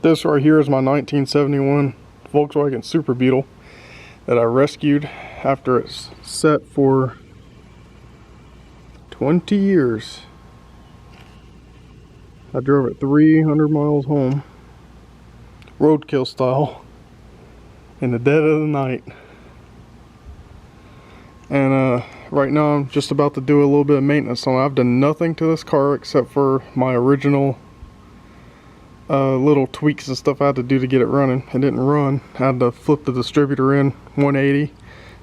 This right here is my 1971 Volkswagen Super Beetle that I rescued after it's sat for 20 years. I drove it 300 miles home, roadkill style, in the dead of the night. And right now I'm just about to do a little bit of maintenance on it. I've done nothing to this car except for my original little tweaks and stuff I had to do to get it running. It didn't run. I had to flip the distributor in 180. It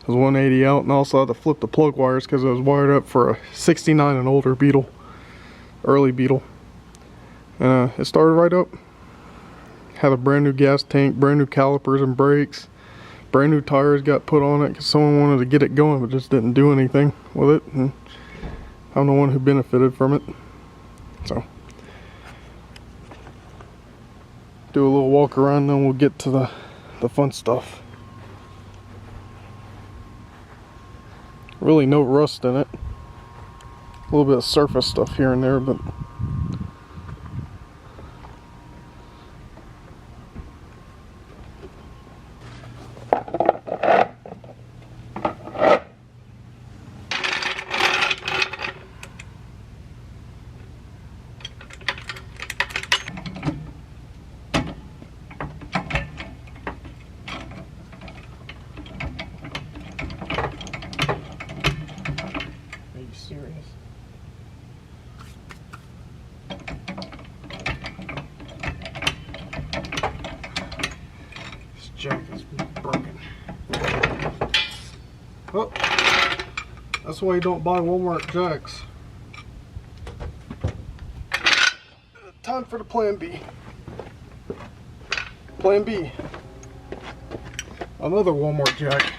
was 180 out, and also had to flip the plug wires because it was wired up for a 69 and older Beetle, early Beetle. And it started right up. Had a brand new gas tank, brand new calipers and brakes, brand new tires got put on it because someone wanted to get it going but just didn't do anything with it, and I'm the one who benefited from it. So do a little walk around, then we'll get to the fun stuff. Really no rust in it. A little bit of surface stuff here and there, but serious. This jack is broken. Oh, that's why you don't buy Walmart jacks. Time for the plan B. Plan B. Another Walmart jack.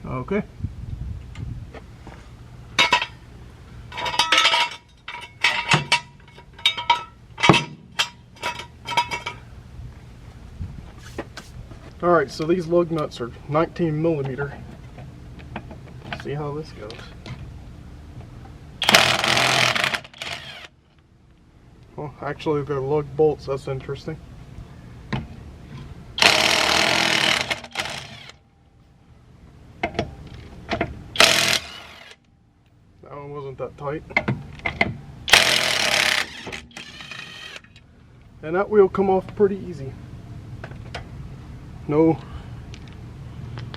Okay. Alright, so these lug nuts are 19 millimeter. See how this goes. Well, actually they're lug bolts, that's interesting. That one wasn't that tight. And that wheel come off pretty easy. No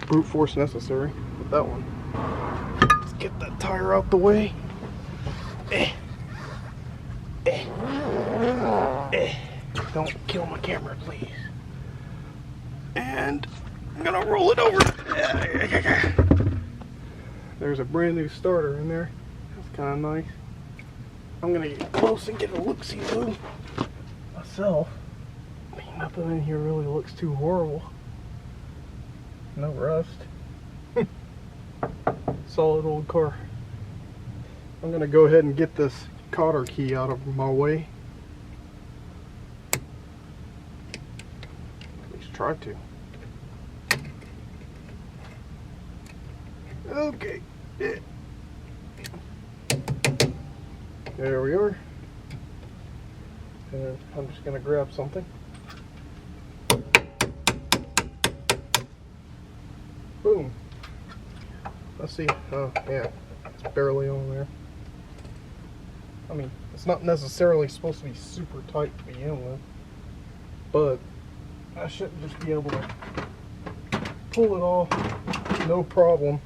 brute force necessary with that one. Let's get that tire out the way. Don't kill my camera, please. And I'm gonna roll it over. There's a brand new starter in there. That's kind of nice. I'm gonna get close and get a look-see-loo myself. I mean, nothing in here really looks too horrible. No rust. Solid old car. I'm gonna go ahead and get this cotter key out of my way. At least try to. Okay. There we are. And I'm just gonna grab something. Boom. Let's see. Oh, yeah. It's barely on there. I mean, it's not necessarily supposed to be super tight to begin with, but I should just be able to pull it off no problem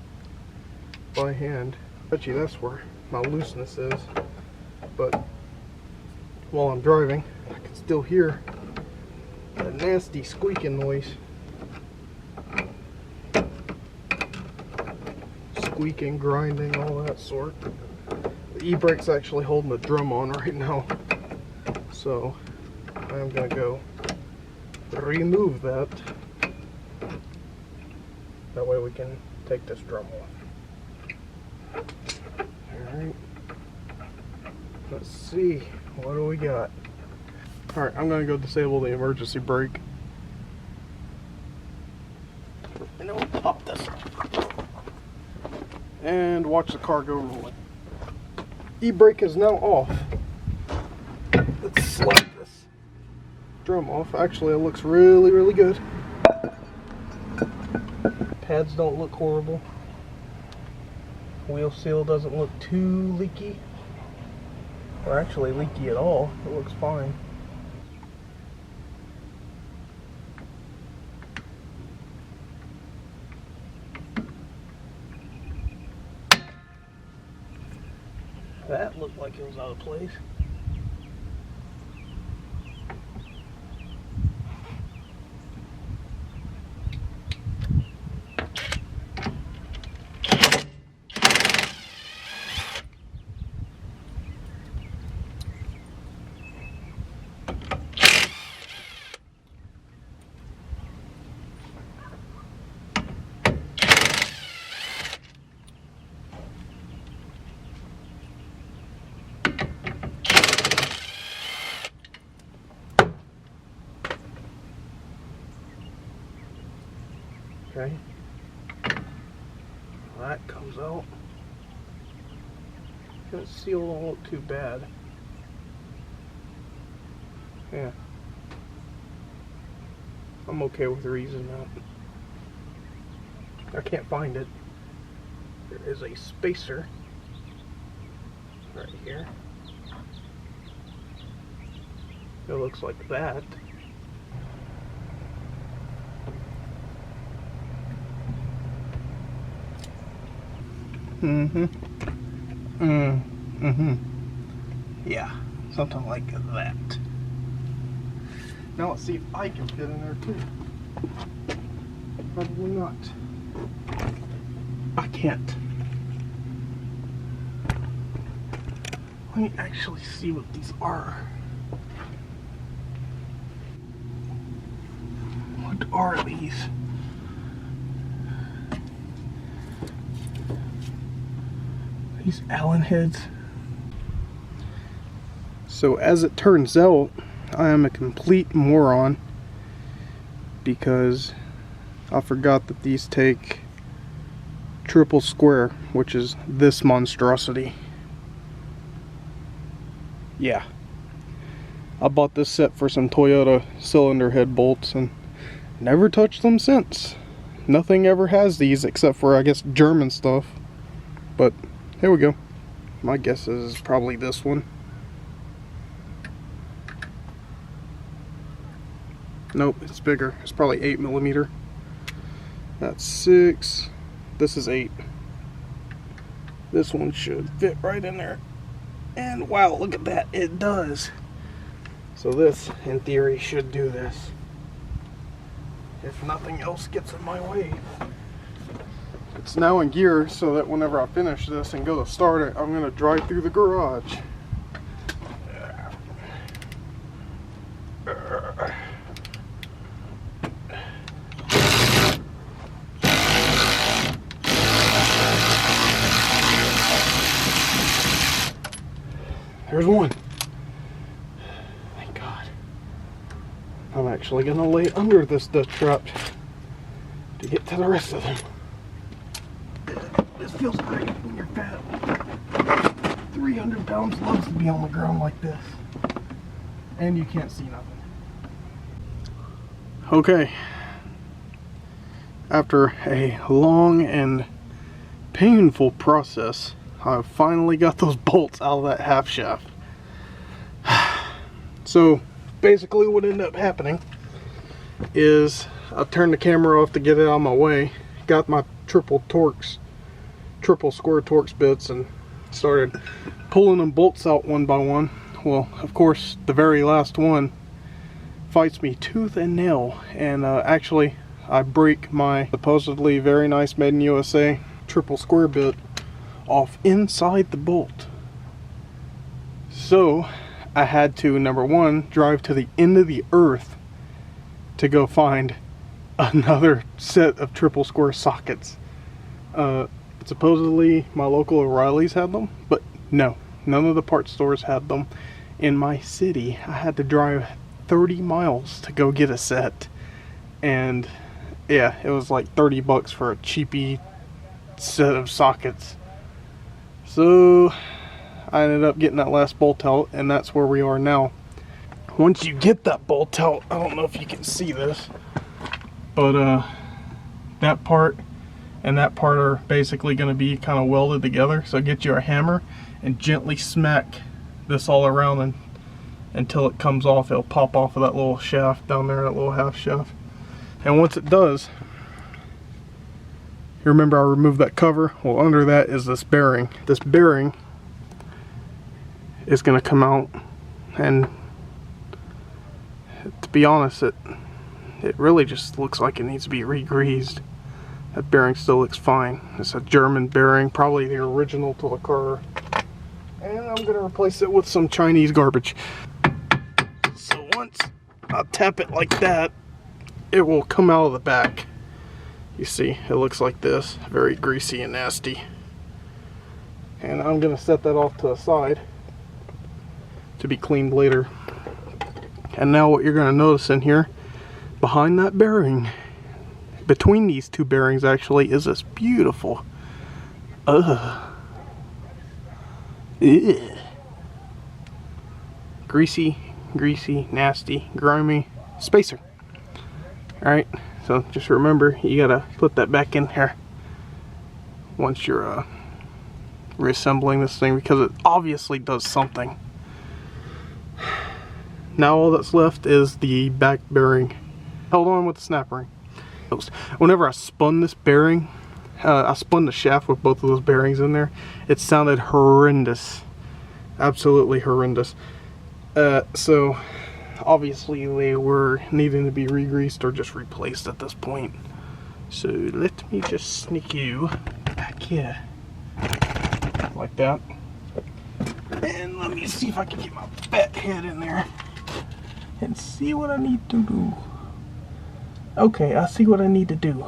by hand. Bet you that's where my looseness is. But while I'm driving, I can still hear that nasty squeaking noise. Squeaking, grinding, all that sort. The e-brake's actually holding the drum on right now. So I am going to go remove that. That way we can take this drum off. Alright. Let's see. What do we got? Alright, I'm going to go disable the emergency brake. And then we'll pop this up. And watch the car go rolling. E-brake is now off. Let's slide this drum off. Actually, it looks really, really good. Pads don't look horrible. Wheel seal doesn't look too leaky. Or actually leaky at all. It looks fine. That looked like it was out of place. Okay, well, that comes out. The seal don't look too bad. Yeah, I'm okay with reusing that. I can't find it. There is a spacer right here. It looks like that. Yeah, something like that. Now let's see if I can fit in there too. Probably not. I can't. Let me actually see what these are. What are these? These Allen heads. So as it turns out, I am a complete moron because I forgot that these take triple square, which is this monstrosity. Yeah. I bought this set for some Toyota cylinder head bolts and never touched them since. Nothing ever has these except for, I guess, German stuff. But here we go. My guess is probably this one. Nope, it's bigger. It's probably 8mm. That's 6. This is 8. This one should fit right in there. And wow, look at that. It does. So this, in theory, should do this. If nothing else gets in my way. It's now in gear so that whenever I finish this and go to start it, I'm going to drive through the garage. There's one. Thank God. I'm actually going to lay under this dust trap to get to the rest of them. This feels great when you're fat. 300 pounds loves to be on the ground like this. And you can't see nothing. Okay. After a long and painful process, I finally got those bolts out of that half shaft. So basically what ended up happening is I turned the camera off to get it out of my way, got my triple square Torx bits and started pulling them bolts out one by one. Well, of course, the very last one fights me tooth and nail, and actually I break my supposedly very nice made in USA triple square bit off inside the bolt. So I had to, number one, drive to the end of the earth to go find another set of triple square sockets. Supposedly my local O'Reilly's had them, but no, none of the parts stores had them. In my city, I had to drive 30 miles to go get a set, and yeah, it was like 30 bucks for a cheapy set of sockets. So I ended up getting that last bolt out, and that's where we are now. Once you get that bolt out, I don't know if you can see this, but that part and that part are basically going to be kind of welded together. So get you a hammer and gently smack this all around, and until it comes off, it'll pop off of that little shaft down there, that little half shaft. And once it does, you remember I removed that cover? Well, under that is this bearing. This bearing is going to come out, and to be honest, it really just looks like it needs to be re-greased. That bearing still looks fine. It's a German bearing, probably the original to the car. And I'm going to replace it with some Chinese garbage. So once I tap it like that, it will come out of the back. You see, it looks like this, very greasy and nasty. And I'm going to set that off to the side to be cleaned later. And now what you're going to notice in here, behind that bearing, between these two bearings actually, is this beautiful greasy, nasty, grimy spacer. Alright, so just remember, you gotta put that back in here once you're reassembling this thing, because it obviously does something. Now all that's left is the back bearing held on with the snap ring. Whenever I spun this bearing, I spun the shaft with both of those bearings in there, it sounded horrendous. Absolutely horrendous. So obviously they were needing to be re-greased or just replaced at this point. So let me just sneak you back here like that, and let me see if I can get my fat head in there and see what I need to do. Okay, I see what I need to do.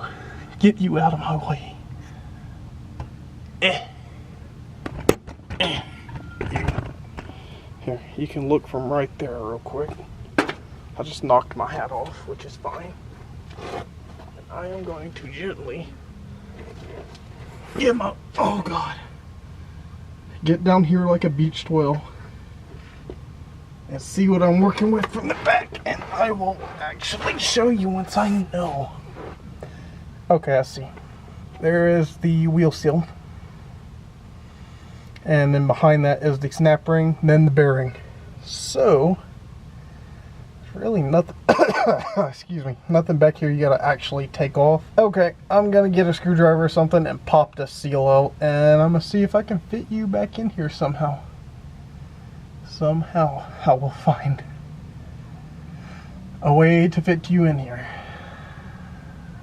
Get you out of my way. Here, you can look from right there real quick. I just knocked my hat off, which is fine. And I am going to gently get my, oh God. Get down here like a beached whale and see what I'm working with from the back, and I will actually show you once I know. Okay, I see. There is the wheel seal, and then behind that is the snap ring, then the bearing. So really nothing excuse me, nothing back here you gotta actually take off. Okay, I'm gonna get a screwdriver or something and pop this seal out, and I'm gonna see if I can fit you back in here somehow. Somehow I will find a way to fit you in here.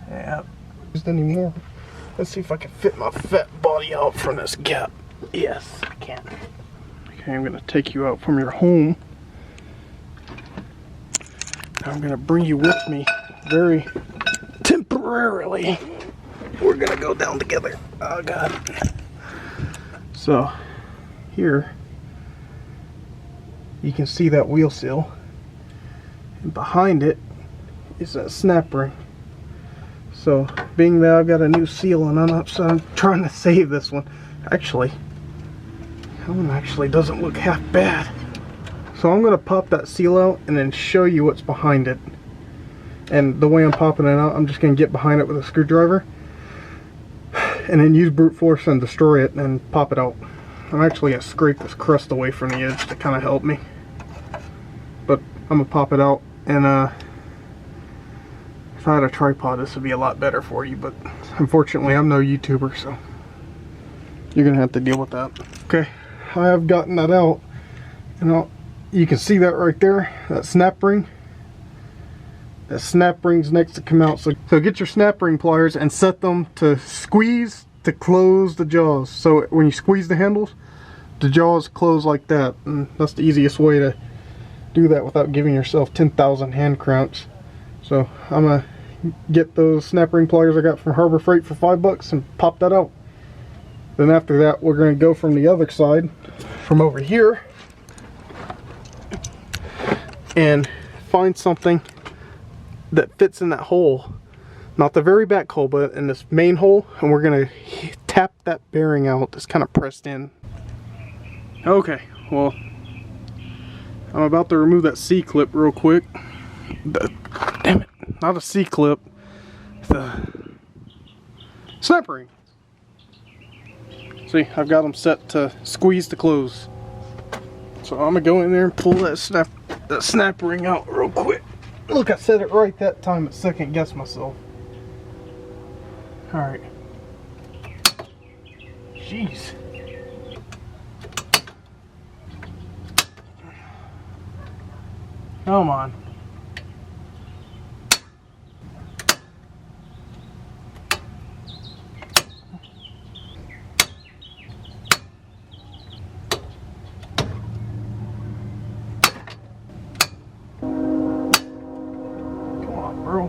Yeah, just anymore. Let's see if I can fit my fat body out from this gap. Yes, I can. Okay, I'm gonna take you out from your home. I'm gonna bring you with me very temporarily. We're gonna go down together. Oh God. So here you can see that wheel seal, and behind it is that snap ring. So being that I've got a new seal and I'm trying to save this one. Actually, that one actually doesn't look half bad. So I'm going to pop that seal out and then show you what's behind it. And the way I'm popping it out, I'm just going to get behind it with a screwdriver and then use brute force and destroy it and pop it out. I'm actually going to scrape this crust away from the edge to kind of help me. But I'm going to pop it out, and if I had a tripod this would be a lot better for you, but unfortunately I'm no YouTuber, so you're going to have to deal with that. Okay, I have gotten that out, and you can see that right there, that snap ring. That snap ring's next to come out. So get your snap ring pliers and set them to squeeze to close the jaws. So when you squeeze the handles, the jaws close like that. And that's the easiest way to do that without giving yourself 10,000 hand cramps. So I'm gonna get those snap ring pliers I got from Harbor Freight for $5 and pop that out. Then after that, we're gonna go from the other side, from over here, and find something that fits in that hole. Not the very back hole, but in this main hole, and we're gonna tap that bearing out that's kind of pressed in. Okay, well, I'm about to remove that C-clip real quick. Damn it, not a C-clip, the snap ring. See, I've got them set to squeeze to close. So I'm gonna go in there and pull that snap ring out real quick. Look, I said it right that time. I second guessed myself. All right. Jeez. Come on. Come on, bro.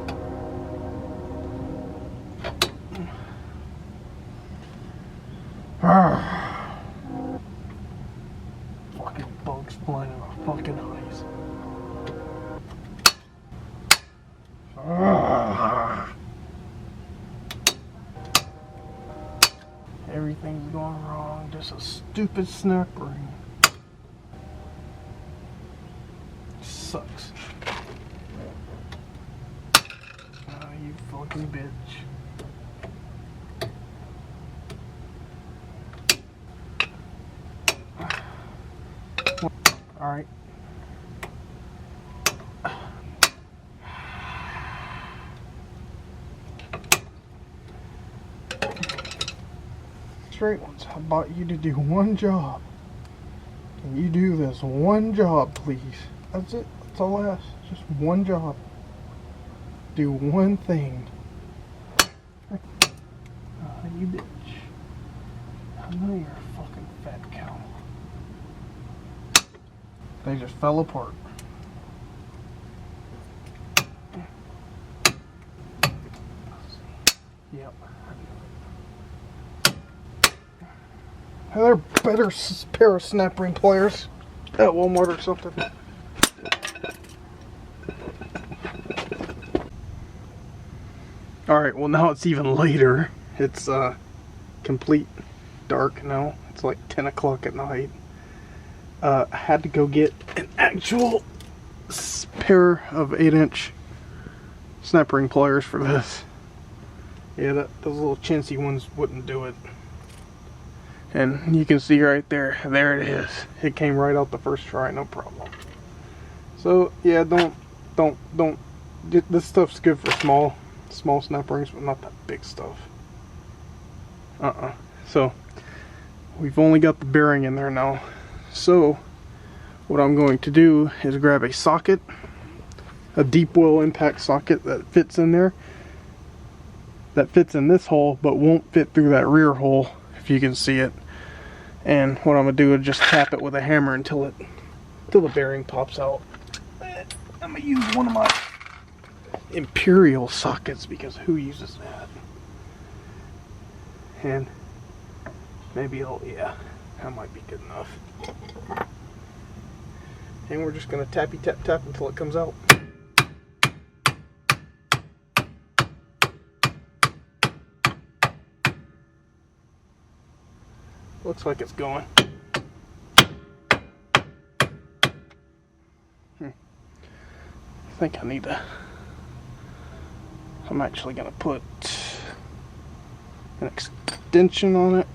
Fucking bugs flying in my fucking eyes. Everything's going wrong. Just a stupid snap ring. Sucks. You fucking bitch. Alright. Straight ones. I bought you to do one job. Can you do this one job, please? That's it. That's all I ask. Just one job. Do one thing. You bitch. I know you're a fucking fat cow. They just fell apart. Yep. They're better pair of snap ring pliers at Walmart or something. Alright, well now it's even later. It's complete dark now. It's like 10 o'clock at night. I had to go get an actual pair of 8-inch snap ring pliers for this. Yeah, those little chintzy ones wouldn't do it. And you can see right there, there it is. It came right out the first try, no problem. So yeah, don't. This stuff's good for small snap rings, but not that big stuff. So we've only got the bearing in there now. So what I'm going to do is grab a socket, a deep well impact socket that fits in there, that fits in this hole but won't fit through that rear hole, if you can see it. And what I'm gonna do is just tap it with a hammer until the bearing pops out. I'm gonna use one of my Imperial sockets because who uses that? And maybe yeah, that might be good enough. And we're just gonna tappy tap tap until it comes out. Looks like it's going. I think I need to. I'm actually gonna put an extension on it.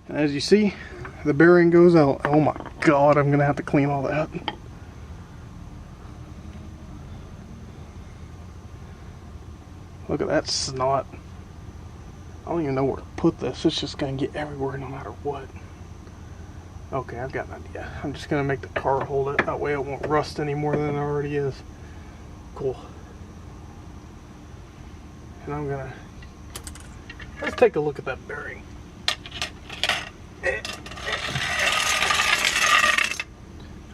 And as you see, the bearing goes out. Oh my god, I'm gonna have to clean all that. Look at that snot. I don't even know where to put this. It's just gonna get everywhere no matter what. Okay, I've got an idea. I'm just gonna make the car hold it. That way it won't rust any more than it already is. Cool. And I'm gonna, let's take a look at that bearing.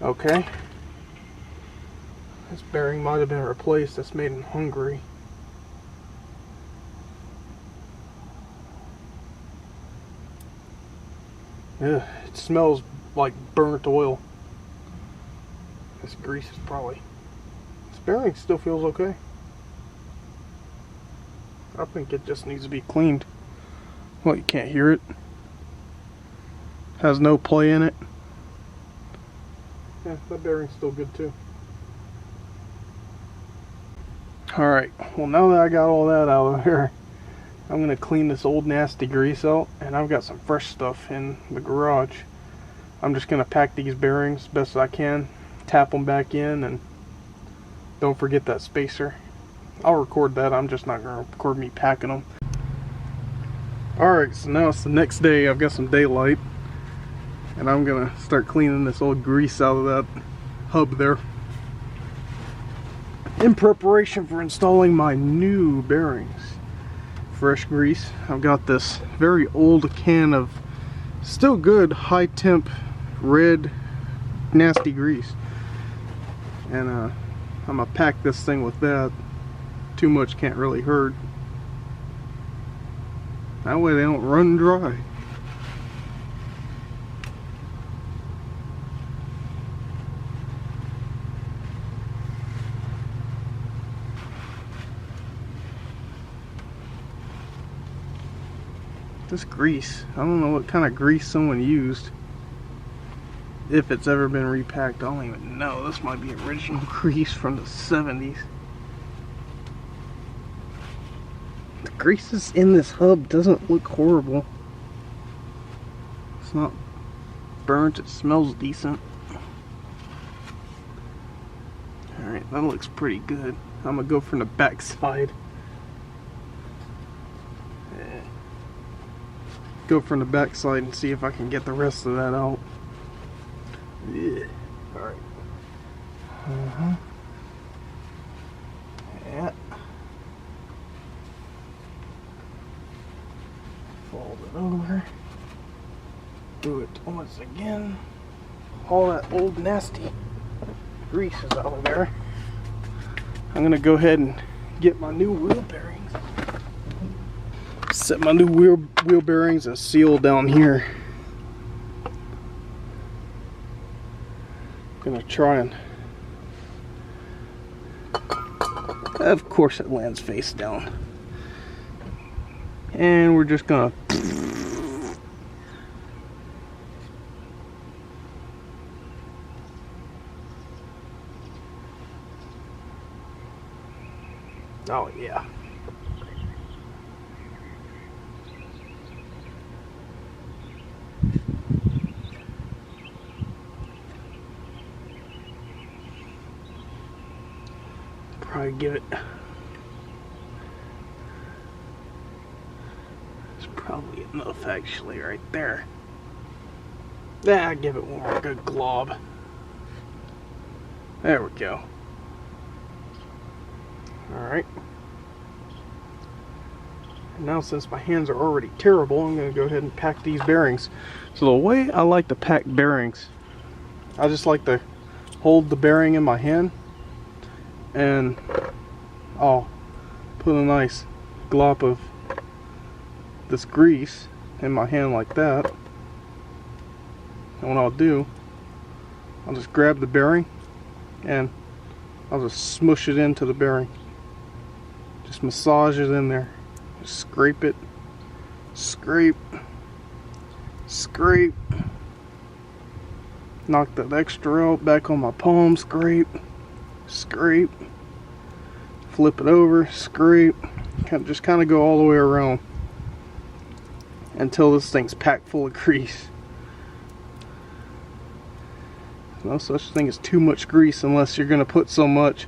Okay. This bearing might have been replaced. That's made in Hungary. Ugh, it smells like burnt oil. This grease is probably... This bearing still feels okay. I think it just needs to be cleaned. Well, you can't hear it. Has no play in it. Yeah, that bearing's still good too. Alright, well now that I got all that out of here, I'm going to clean this old nasty grease out, and I've got some fresh stuff in the garage. I'm just going to pack these bearings best I can, tap them back in, and don't forget that spacer. I'll record that, I'm just not going to record me packing them. Alright, so now it's the next day. I've got some daylight, and I'm going to start cleaning this old grease out of that hub there, in preparation for installing my new bearings. Fresh grease. I've got this very old can of still good high temp red nasty grease, and I'm gonna pack this thing with that. Too much can't really hurt. That way they don't run dry. This grease, I don't know what kind of grease someone used. If it's ever been repacked, I don't even know. This might be original grease from the 70s. The grease that's in this hub doesn't look horrible. It's not burnt, it smells decent. Alright, that looks pretty good. I'm gonna go from the back side. Go from the back side and see if I can get the rest of that out. Yeah. Alright. Yeah. Fold it over. Do it once again. All that old nasty grease is out of there. I'm gonna go ahead and get my new wheel bearings. Set my new wheel bearings and seal down here. Gonna try and, of course it lands face down, and we're just gonna oh yeah. Probably give it, it's probably enough actually right there. Yeah, I'll give it one more good glob. There we go. Alright. Now since my hands are already terrible, I'm going to go ahead and pack these bearings. So the way I like to pack bearings, I just like to hold the bearing in my hand, and I'll put a nice glop of this grease in my hand like that. And what I'll do, I'll just grab the bearing and I'll just smush it into the bearing. Just massage it in there. Just scrape it. Scrape. Scrape. Knock that extra out back on my palm. Scrape. Scrape. Flip it over. Scrape. Just kind of go all the way around until this thing's packed full of grease. No such thing as too much grease unless you're going to put so much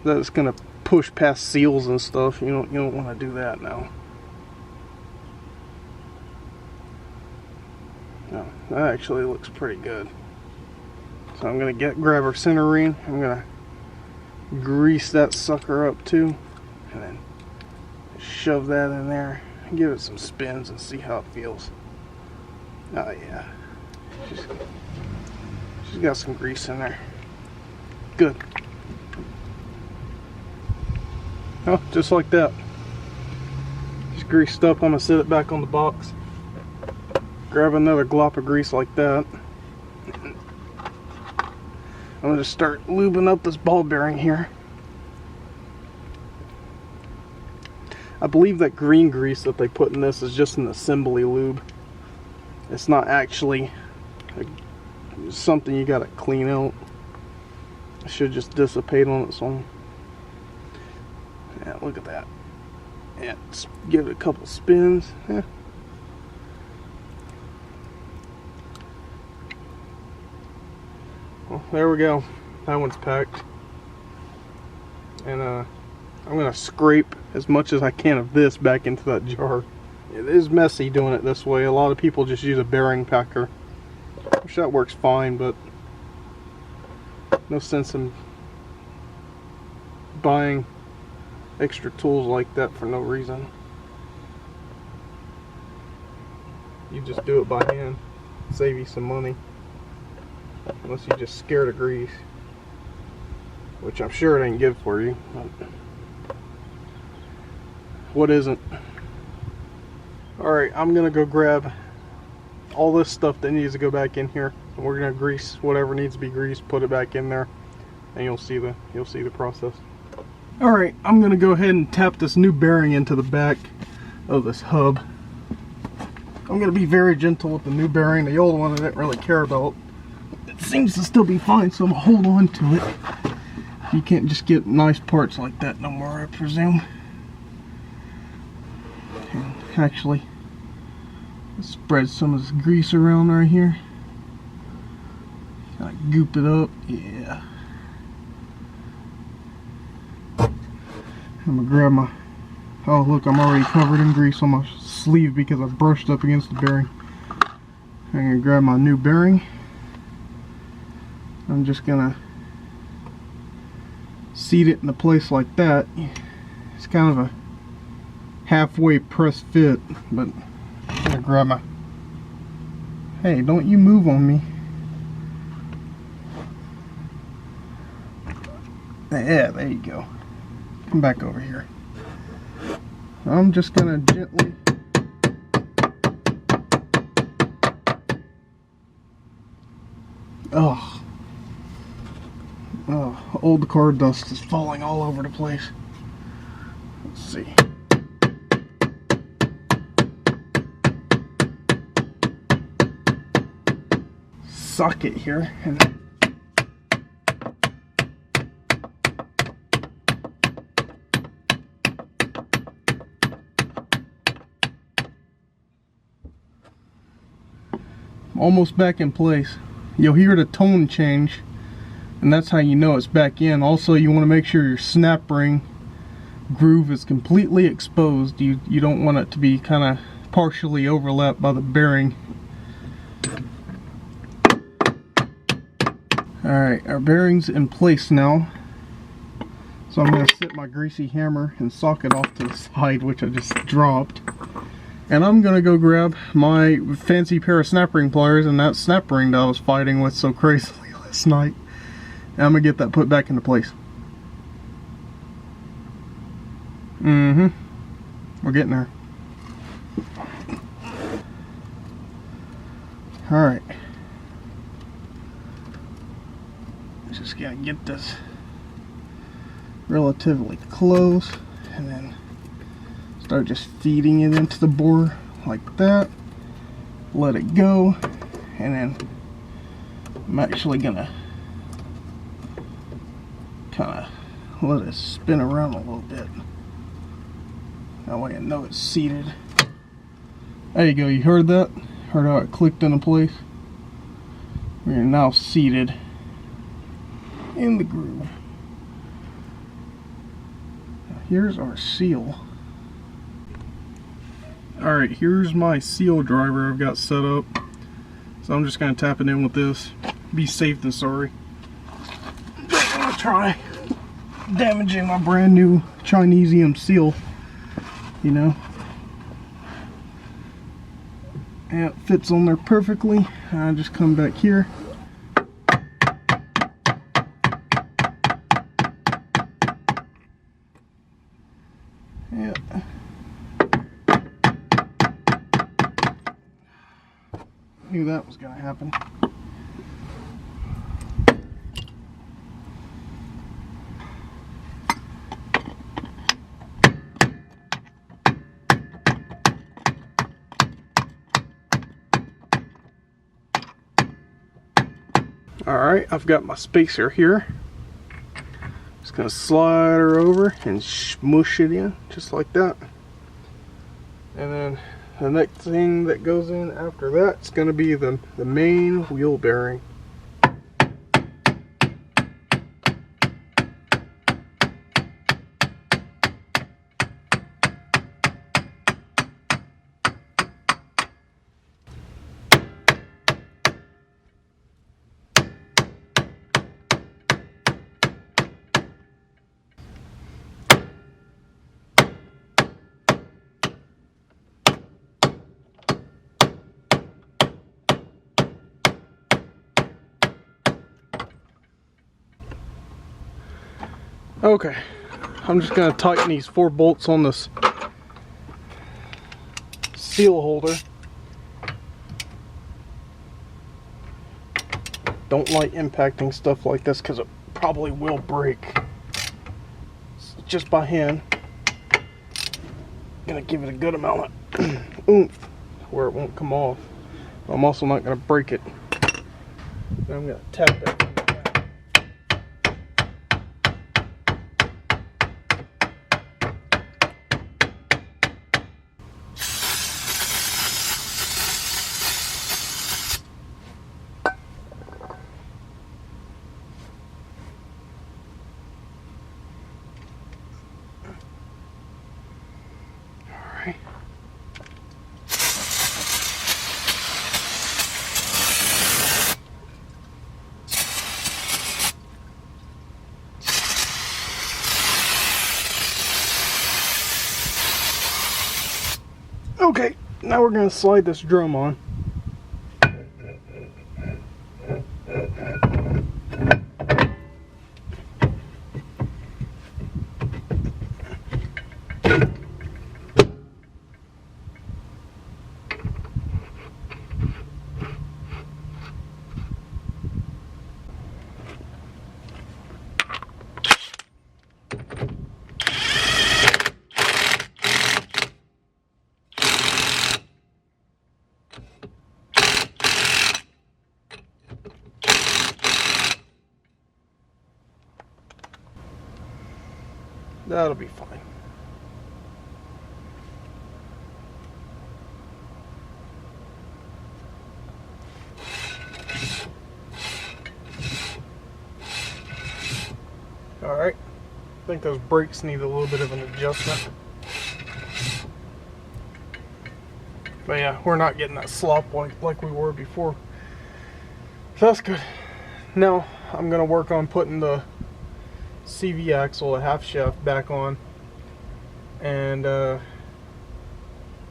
that it's going to push past seals and stuff. You don't want to do that now. No, that actually looks pretty good. So I'm going to grab our center ring. I'm going to grease that sucker up too, and then shove that in there, give it some spins and see how it feels. Oh yeah, she's got some grease in there. Good. Oh, just like that. Just greased up. I'm gonna set it back on the box. Grab another glop of grease like that. I'm gonna just start lubing up this ball bearing here. I believe that green grease that they put in this is just an assembly lube. It's not actually something you gotta clean out. It should just dissipate on its own. Yeah, look at that. Yeah, just give it a couple spins. Yeah. Well, there we go. That one's packed. And I'm gonna scrape as much as I can of this back into that jar. It is messy doing it this way. A lot of people just use a bearing packer, which that works fine, but no sense in buying extra tools like that for no reason. You just do it by hand, save you some money, unless you're just scared of grease, which I'm sure it ain't good for you, but what isn't? Alright, I'm gonna go grab all this stuff that needs to go back in here, and we're gonna grease whatever needs to be greased, put it back in there, and you'll see the process. Alright, I'm gonna go ahead and tap this new bearing into the back of this hub. I'm gonna be very gentle with the new bearing. The old one I didn't really care about. It seems to still be fine, so I'm gonna hold on to it. You can't just get nice parts like that no more, I presume. And actually, spread some of this grease around right here. Kind of goop it up. Yeah. I'm gonna grab my, oh look, I'm already covered in grease on my sleeve because I brushed up against the bearing. I'm gonna grab my new bearing. I'm just gonna seat it into place like that. It's kind of a halfway press fit, but I'm gonna grab my, hey, don't you move on me. Yeah, there you go. Come back over here. I'm just gonna gently old car dust is falling all over the place. Let's see. Socket here and almost back in place. You'll hear the tone change, and that's how you know it's back in. Also, you want to make sure your snap ring groove is completely exposed. You don't want it to be kind of partially overlapped by the bearing. Alright, our bearing's in place now. So I'm going to set my greasy hammer and socket off to the side, which I just dropped. And I'm going to go grab my fancy pair of snap ring pliers and that snap ring that I was fighting with so crazily last night. And I'm going to get that put back into place. We're getting there. Alright. Just going to get this relatively close and then start just feeding it into the bore like that. Let it go, and then I'm actually gonna kind of let it spin around a little bit. That way I know it's seated. There you go, you heard that? Heard how it clicked into place? We are now seated in the groove. Now here's our seal. Alright, here's my seal driver I've got set up. So I'm just going to tap it in with this. Be safe than sorry. Don't want to try damaging my brand new Chinesium seal. you know. And it fits on there perfectly. I just come back here. Yeah. Knew that was going to happen. Alright, I've got my spacer here. Just going to slide her over and smush it in, just like that. And then the next thing that goes in after that is going to be the main wheel bearing. Okay, I'm just going to tighten these 4 bolts on this seal holder. Don't like impacting stuff like this because it probably will break. It's just by hand. Gonna give it a good amount of oomph where it won't come off. I'm also not gonna break it. I'm gonna tap it. Okay, now we're going to slide this drum on. That'll be fine. Alright, I think those brakes need a little bit of an adjustment. But yeah, we're not getting that slop like we were before. So that's good. Now, I'm going to work on putting the CV axle, a half shaft, back on. And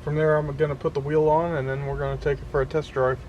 from there I'm going to put the wheel on, and then we're going to take it for a test drive.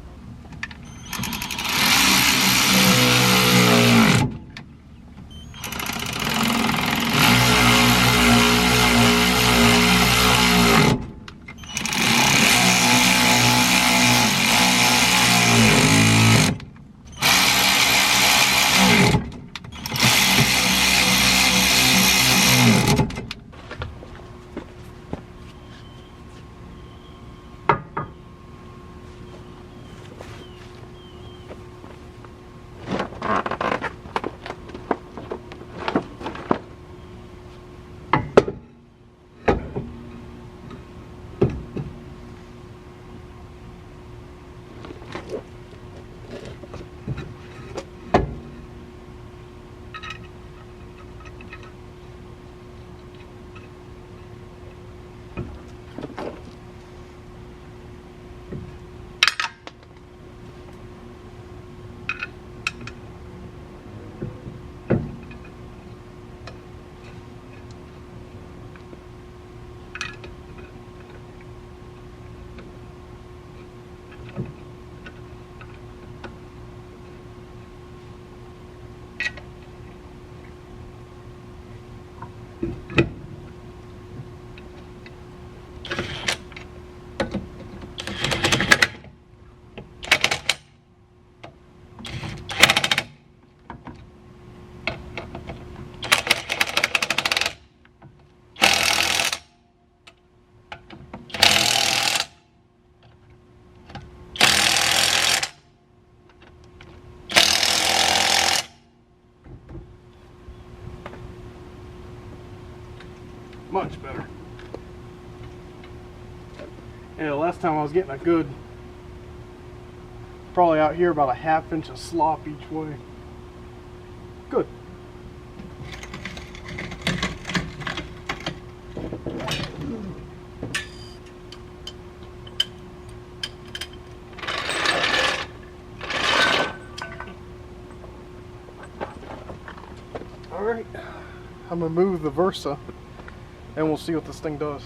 much better. Yeah, last time I was getting a good, probably out here about a ½ inch of slop each way. Good. Alright, I'm going to move the Versa and we'll see what this thing does.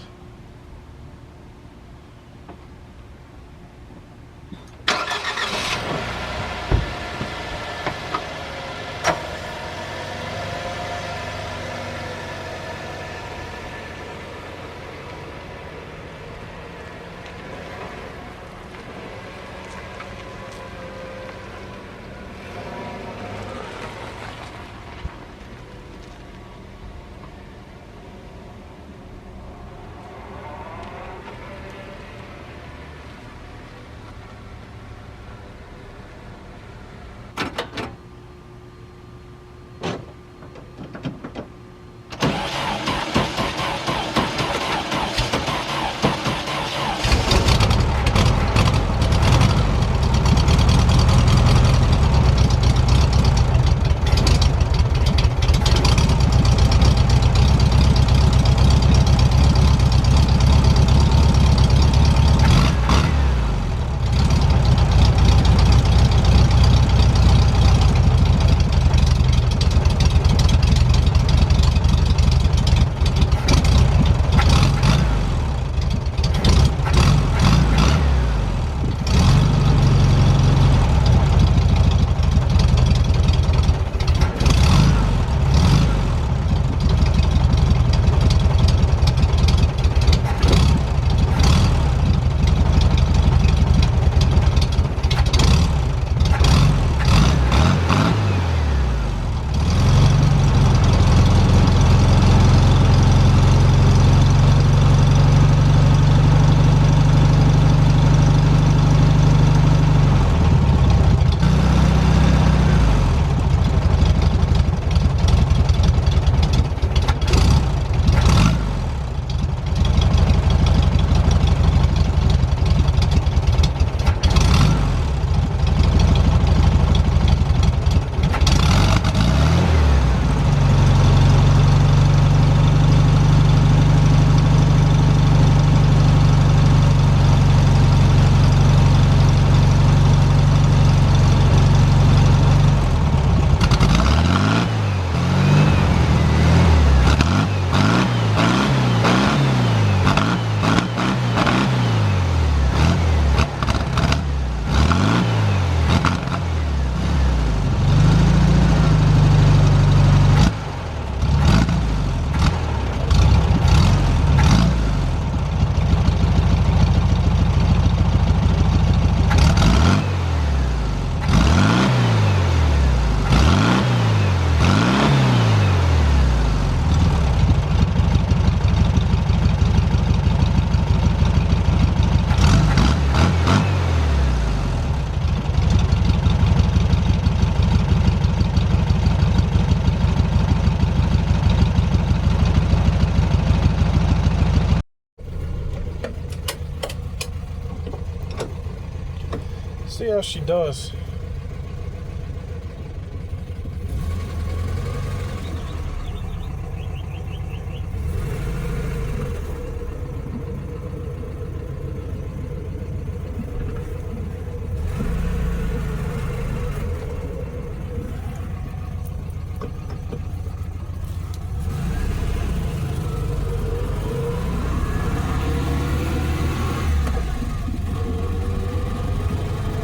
See how she does.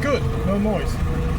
Good, no noise.